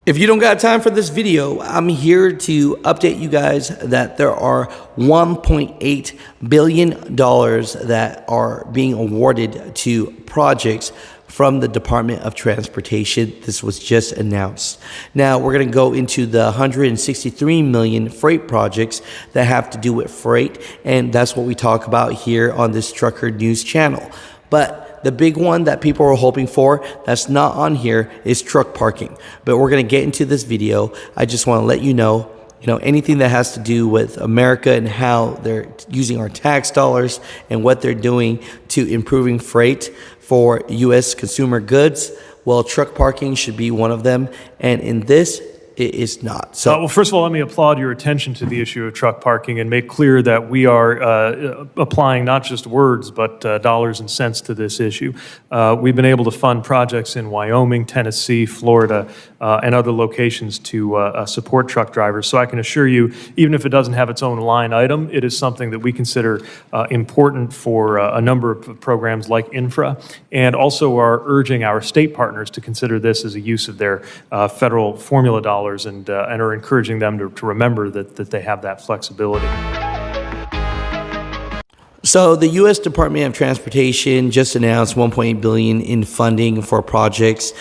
If you don't got time for this video, I'm here to update you guys that there are $1.8 billion that are being awarded to projects from the Department of Transportation. This was just announced. Now we're going to go into the 163 million freight projects that have to do with freight, and that's what we talk about here on this Trucker News channel. But the big one that people are hoping for that's not on here is truck parking. But we're going to get into this video. I just want to let you know, anything that has to do with America and how they're using our tax dollars and what they're doing to improving freight for U.S. consumer goods. Well, truck parking should be one of them. And in this, it is not. So, well, first of all, let me applaud your attention to the issue of truck parking and make clear that we are applying not just words, but dollars and cents to this issue. We've been able to fund projects in Wyoming, Tennessee, Florida, and other locations to support truck drivers. So I can assure you, even if it doesn't have its own line item, it is something that we consider important for a number of programs like infra, and also are urging our state partners to consider this as a use of their federal formula dollars, and are encouraging them to remember that they have that flexibility. So the U.S. Department of Transportation just announced $1.8 billion in funding for projects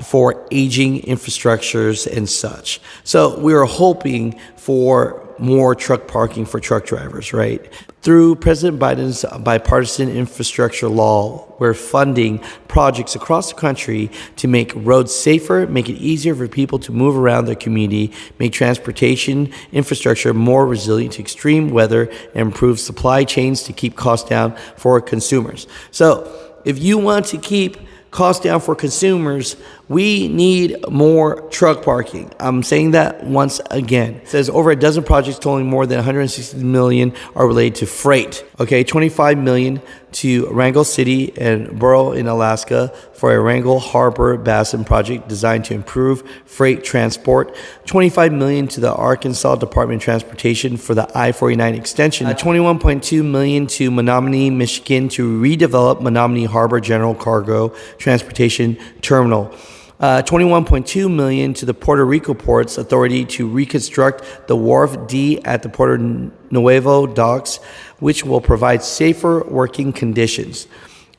for aging infrastructures and such. So we are hoping for more truck parking for truck drivers, right? Through President Biden's bipartisan infrastructure law, we're funding projects across the country to make roads safer, make it easier for people to move around their community, make transportation infrastructure more resilient to extreme weather, and improve supply chains to keep costs down for consumers. So if you want to keep costs down for consumers, we need more truck parking. I'm saying that once again. It says over a dozen projects totaling more than 160 million are related to freight. Okay, 25 million to Wrangell City and Borough in Alaska for a Wrangell Harbor Basin project designed to improve freight transport. 25 million to the Arkansas Department of Transportation for the I-49 extension. 21.2 million to Menominee, Michigan to redevelop Menominee Harbor General Cargo Transportation Terminal. 21.2 million to the Puerto Rico Ports Authority to reconstruct the Wharf D at the Puerto Nuevo docks, which will provide safer working conditions.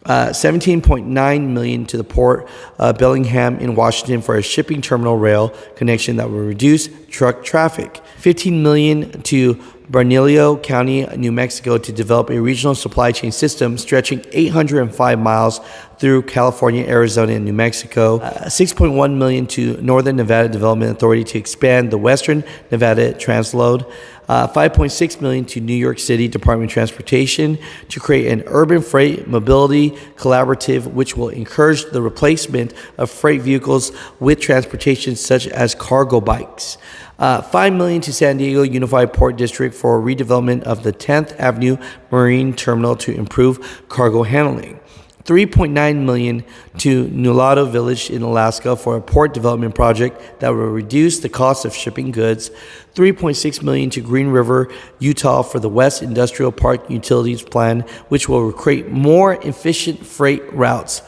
17.9 million to the Port Bellingham in Washington for a shipping terminal rail connection that will reduce truck traffic. 15 million to Bernalillo County, New Mexico to develop a regional supply chain system stretching 805 miles through California, Arizona, and New Mexico. 6.1 million to Northern Nevada Development Authority to expand the Western Nevada transload. 5.6 million to New York City Department of Transportation to create an urban freight mobility collaborative which will encourage the replacement of freight vehicles with transportation such as cargo bikes. 5 million to San Diego Unified Port District for redevelopment of the 10th Avenue Marine Terminal to improve cargo handling. 3.9 million to Nulato Village in Alaska for a port development project that will reduce the cost of shipping goods. 3.6 million to Green River, Utah for the West Industrial Park Utilities Plan, which will create more efficient freight routes.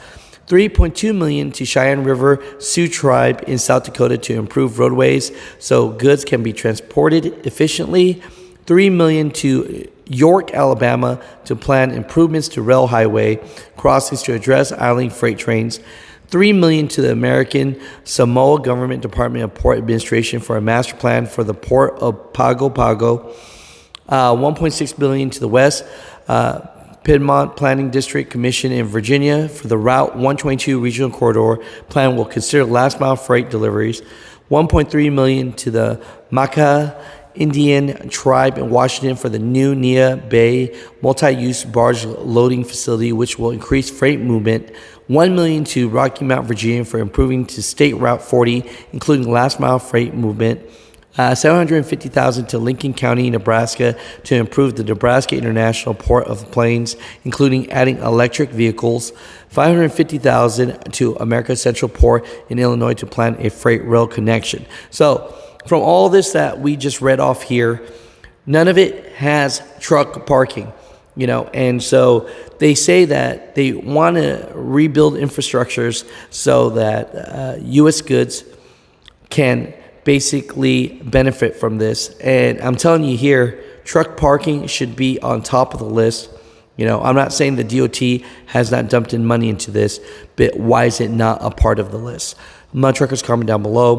3.2 million to Cheyenne River Sioux Tribe in South Dakota to improve roadways so goods can be transported efficiently. 3 million to York, Alabama to plan improvements to rail highway crossings to address idling freight trains. 3 million to the American Samoa Government Department of Port Administration for a master plan for the port of Pago Pago. 1.6 billion to the West Piedmont Planning District Commission in Virginia for the Route 122 Regional Corridor plan will consider last mile freight deliveries. 1.3 million to the Maca Indian Tribe in Washington for the new Nia Bay multi-use barge loading facility, which will increase freight movement. 1 million to Rocky Mount, Virginia for improving to State Route 40, including last mile freight movement. 750,000 to Lincoln County, Nebraska to improve the Nebraska International Port of the Plains, including adding electric vehicles. 550,000 to America Central Port in Illinois to plan a freight rail connection. So from all this that we just read off here, none of it has truck parking, and so they say that they want to rebuild infrastructures so that U.S. goods can basically benefit from this. And I'm telling you here, truck parking should be on top of the list. You know, I'm not saying the DOT has not dumped in money into this, but why is it not a part of the list? Mutha Truckers, comment down below.